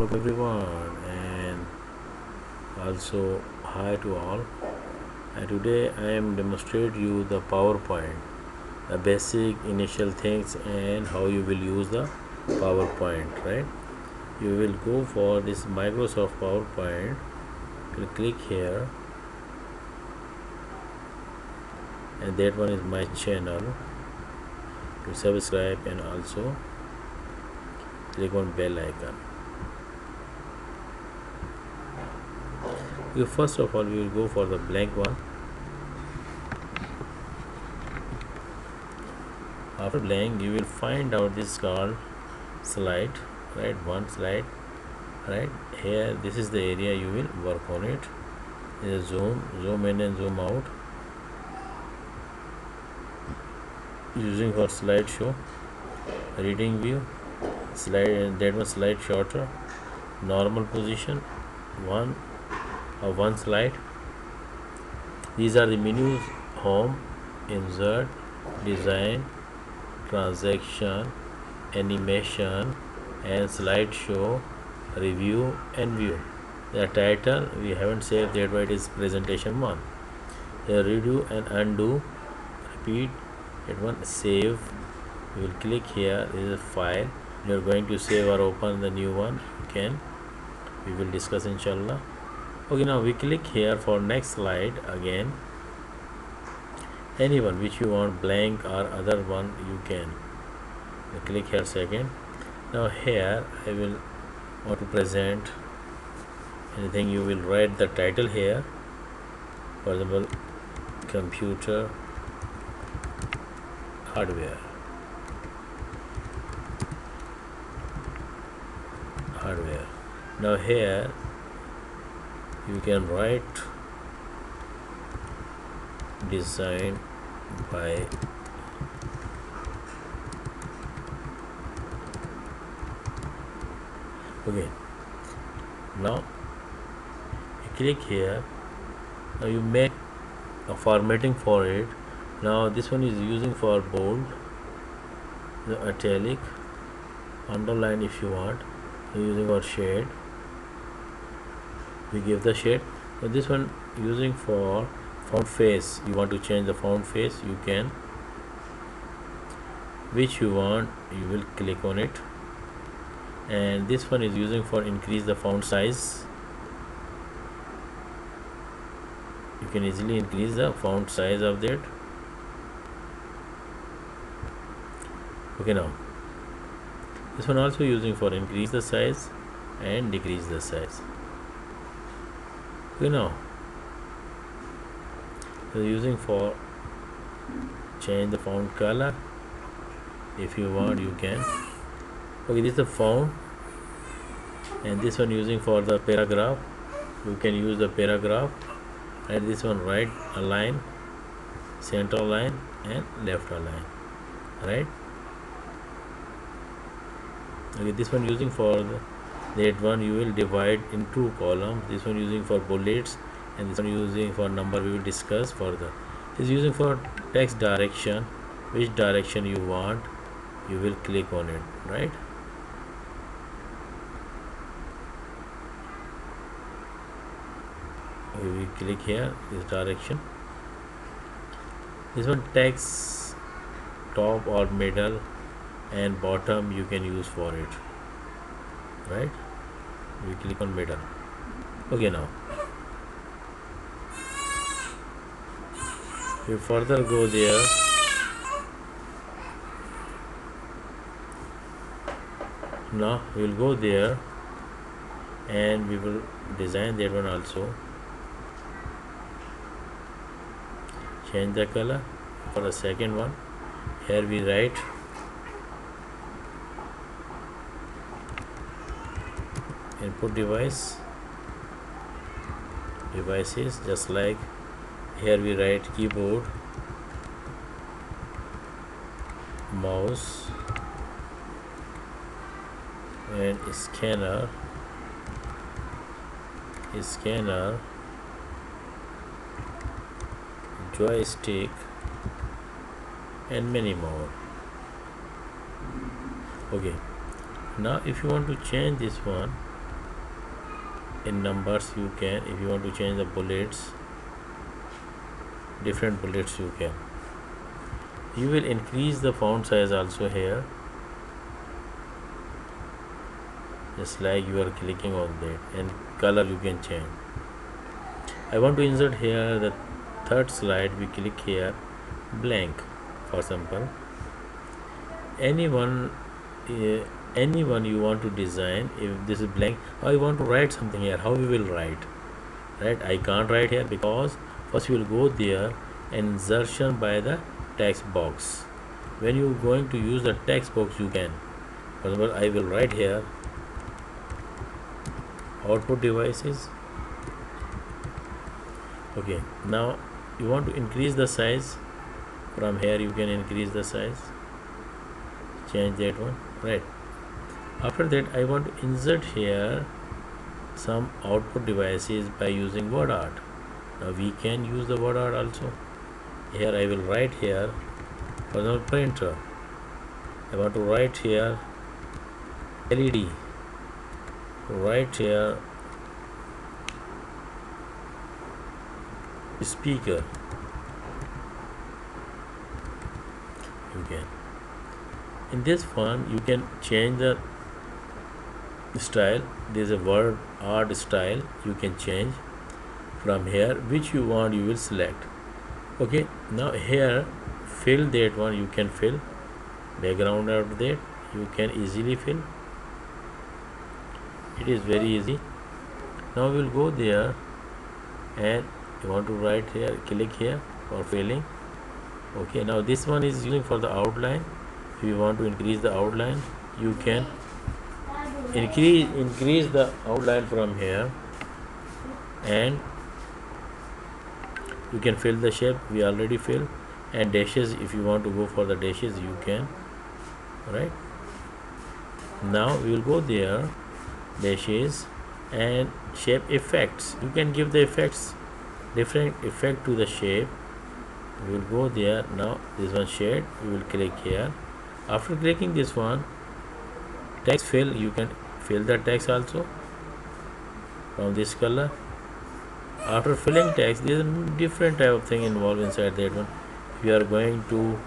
Hello everyone, and also hi to all. And today I am demonstrate you the PowerPoint, the basic initial things and how you will use the PowerPoint, right? You will go for this Microsoft PowerPoint. You click here, and that one is my channel. You subscribe and also click on bell icon. You first of all we will go for the blank one. After blank you will find out this called slide, right? One slide, right here. This is the area you will work on it. Is zoom in and zoom out using for slideshow, reading view, slide, that was slide shorter, normal position, one slide. These are the menus: home, insert, design, transaction, animation, and slideshow, review and view. The title we haven't saved, that why it is presentation 1. Here redo and undo, repeat it one, save. You will click here. This is a file you are going to save or open the new one. You can, we will discuss inshallah. Okay, now we click here for next slide again. Anyone which you want, blank or other one, you can click here second. Now here I will want to present anything. You will write the title here, for example computer hardware. Now here you can write designed by okay. Now you click here. Now you make a formatting for it. Now this one is using for bold, the italic, underline if you want. Using for shade, we give the shade. But this one using for font face, you want to change the font face, you can, which you want, you will click on it. And this one is using for increase the font size. You can easily increase the font size of that. Okay, now this one also using for increase the size and decrease the size. Okay, now using for change the font color. If you want, you can. Okay, this is the font. And this one using for the paragraph, you can use the paragraph. And this one right align, center align and left align, right? Okay, this one using for that one, you will divide in 2 columns. This one using for bullets and this one using for number. We will discuss further. This is using for text direction. Which direction you want, you will click on it, right? Okay, we click here this direction. This one text top or middle and bottom you can use for it, right? We click on middle. Okay, now we further go there. Now we will go there and we will design that one also. Change the color for the second one. Here we write input devices, just like here we write keyboard, mouse and scanner, joystick and many more. Okay, now if you want to change this one, in numbers you can. If you want to change the bullets, different bullets you can. You will increase the font size also here, just like you are clicking on that, and color you can change. I want to insert here the third slide. We click here blank. For example, anyone anyone you want to design, if this is blank, I want to write something here, how we will write, right? I can't write here because first you will go there and insertion by the text box. When you going to use the text box, you can, for example, I will write here output devices. Okay, now you want to increase the size. From here you can increase the size, change that one, right? After that I want to insert here some output devices by using word art. Now we can use the word art also. Here I will write here, for example, printer. I want to write here LED, write here speaker. You can, in this one you can change the style. There is a word art style you can change. From here which you want you will select. Okay, now here fill that one, you can fill background of that, you can easily fill. It is very easy. Now we will go there and you want to write here, click here for filling. Okay, now this one is using for the outline. If you want to increase the outline, you can increase the outline from here, and you can fill the shape. We already fill. And dashes, if you want to go for the dashes, you can, right? Now we will go there, dashes and shape effects. You can give the effects, different effect to the shape. We will go there. Now this one shade, we will click here. After clicking this one, text fill, you can fill the text also from this color. After filling text, there is a different type of thing involved inside that one. We are going to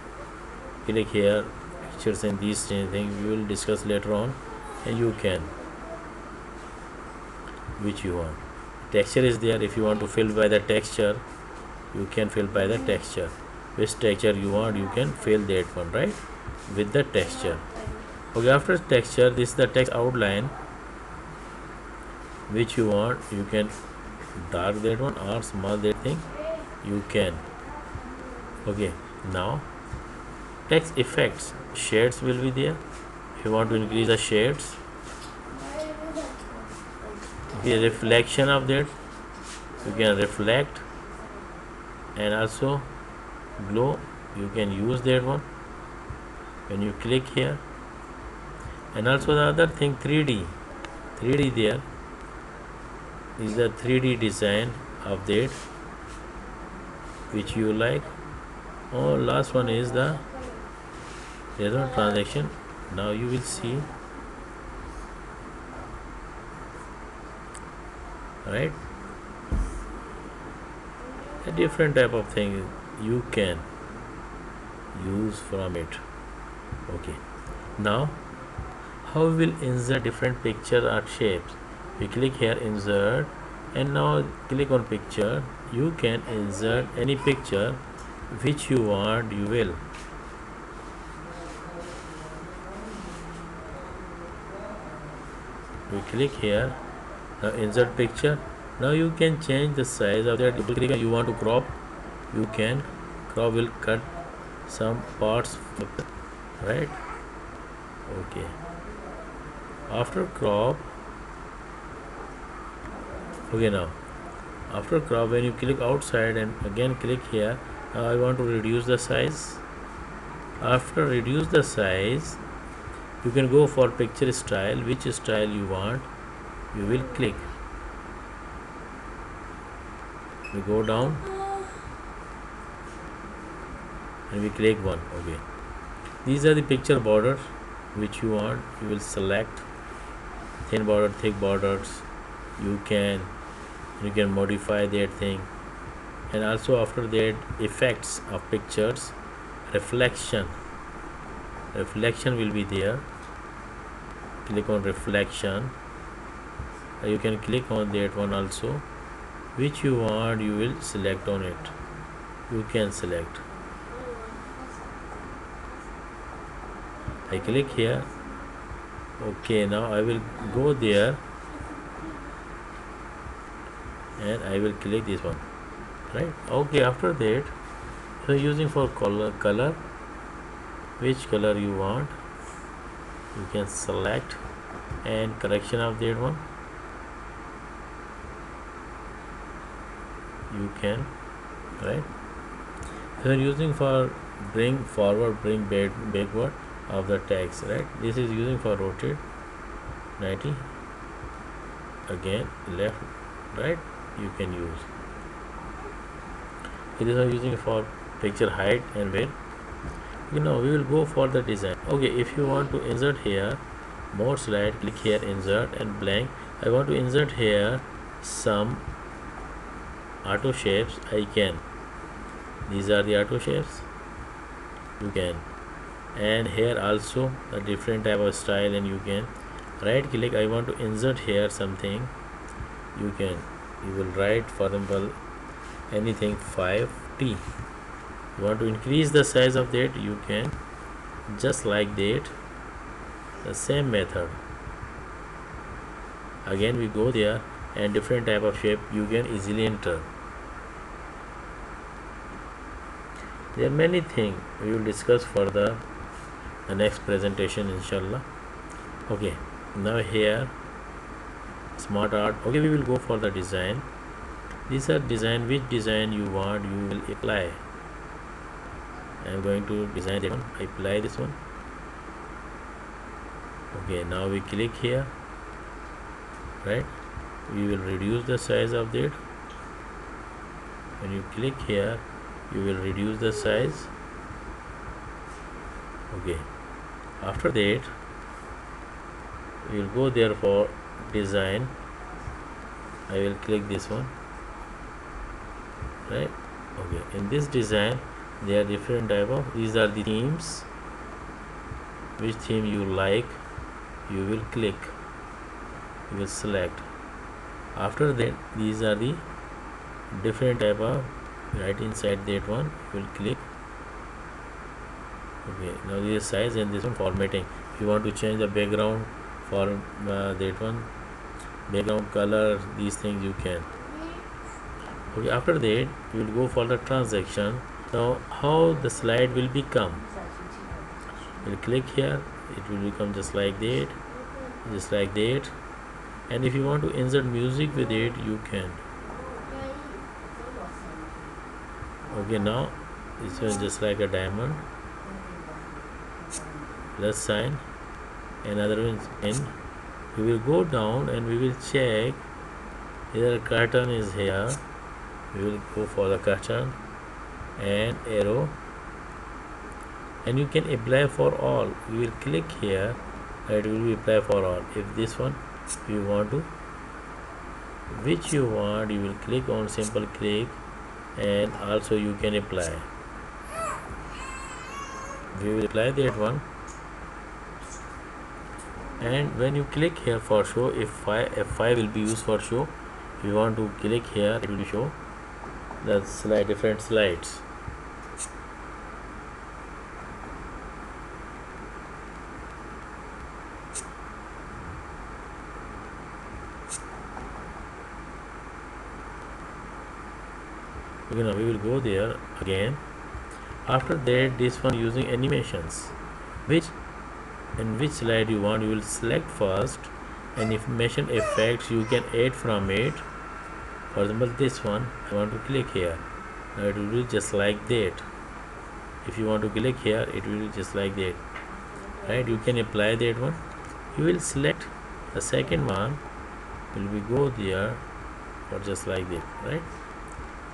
click here pictures and these things we will discuss later on, and you can which you want. Texture is there. If you want to fill by the texture, you can fill by the texture. Which texture you want, you can fill that one, right, with the texture. Okay, after texture, this is the text outline which you want. You can dark that one or small that thing, you can. Okay, now text effects, shades will be there. If you want to increase the shades, the reflection of that, you can reflect, and also glow, you can use that one when you click here. And also the other thing, 3D there is the 3D design of that which you like. Oh, last one is the result transaction. Now you will see, right, a different type of thing you can use from it. Okay, now how we will insert different picture or shapes. We click here insert, and now click on picture. You can insert any picture which you want, you will. We click here, now insert picture. Now you can change the size of that. Double click, you want to crop, you can crop, will cut some parts, right? Okay, after crop, okay, now after crop, when you click outside and again click here, now I want to reduce the size. After reduce the size, you can go for picture style. Which style you want, you will click. We go down and we click one. Okay, these are the picture borders which you want. You will select thin border, thick borders, you can modify that thing. And also after that, effects of pictures, reflection will be there. Click on reflection. You can click on that one also. Which you want, you will select on it. You can select. I click here. Okay, now I will go there and I will click this one, right? Okay, after that, so using for color, which color you want, you can select, and correction of that one you can, right? So using for bring forward, bring backward of the text, right? This is using for rotate 90, again left, right? You can use. It is using for picture height and weight. We will go for the design. Okay, if you want to insert here more slide, click here, insert and blank. I want to insert here some auto shapes. I can. These are the auto shapes. You can. And here also a different type of style, and you can right click. I want to insert here something. You can. You will write, for example, anything 5T. You want to increase the size of that, you can, just like that. The same method. Again we go there, and different type of shape you can easily enter. There are many things we will discuss further the next presentation, inshallah. Okay, now here smart art. Okay, we will go for the design. These are design. Which design you want, you will apply. I am going to design that one. I apply this one. Okay, now we click here, right? We will reduce the size of that. When you click here, you will reduce the size. Okay, after that we will go there for design. I will click this one, right? Okay, in this design there are different type of, these are the themes. Which theme you like, you will click, you will select. After that, these are the different type of, right inside that one you will click. Okay, now this size, and this one formatting. If you want to change the background for that one, background color, these things you can. Okay, after that you will go for the transaction. Now how the slide will become, we'll click here, it will become just like that, just like that. And if you want to insert music with it, you can. Okay, now this one just like a diamond, plus sign, another one in. We will go down and we will check here curtain is here. We will go for the curtain and arrow, and you can apply for all. We will click here, it will be apply for all. If this one you want to, which you want, you will click on simple click, and also you can apply. We will apply that one. And when you click here for show, F5 will be used for show. If you want to click here, it will show the slide, different slides. Okay, now we will go there again. After that, this one using animations. Which slide you want, you will select first, and animation effects you can add from it. For example, this one I want to click here. Now it will be just like that. If you want to click here, it will be just like that, right? You can apply that one. You will select the second one, will be go there or just like that, right?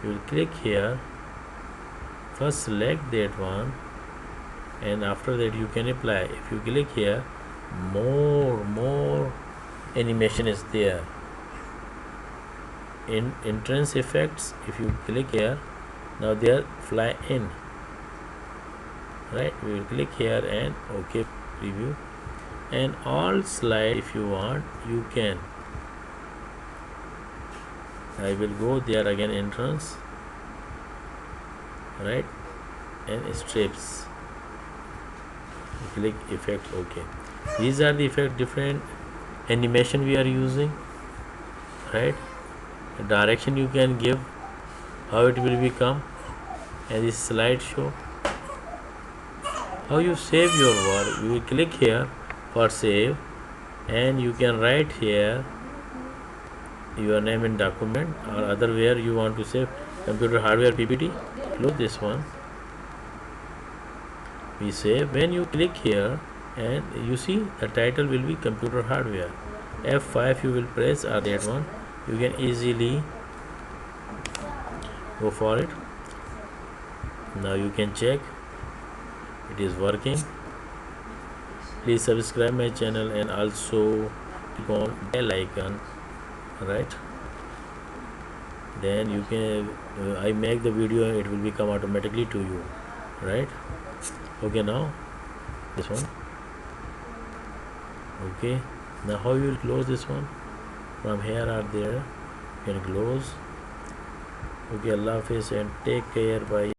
You will click here, first select that one, and after that you can apply. If you click here, more animation is there. in entrance effects, if you click here, now they are fly in, right? We will click here and OK preview, and all slide if you want you can. I will go there again, entrance, right, and strips, click effect, OK. These are the effect, different animation we are using, right? Direction you can give how it will become, and this slideshow, how you save your work. You will click here for save, and you can write here your name in document or other where you want to save, computer hardware PPT. Close this one, we save. When you click here and you see the title will be computer hardware, F5 you will press, or that one you can easily go for it. Now you can check it is working. Please subscribe my channel and also click on bell icon, right? Then you can I make the video, it will become automatically to you, right? Okay, now this one. Okay, now how you will close this one? From here or there you can close. Okay, Allah Hafiz and take care. Bye.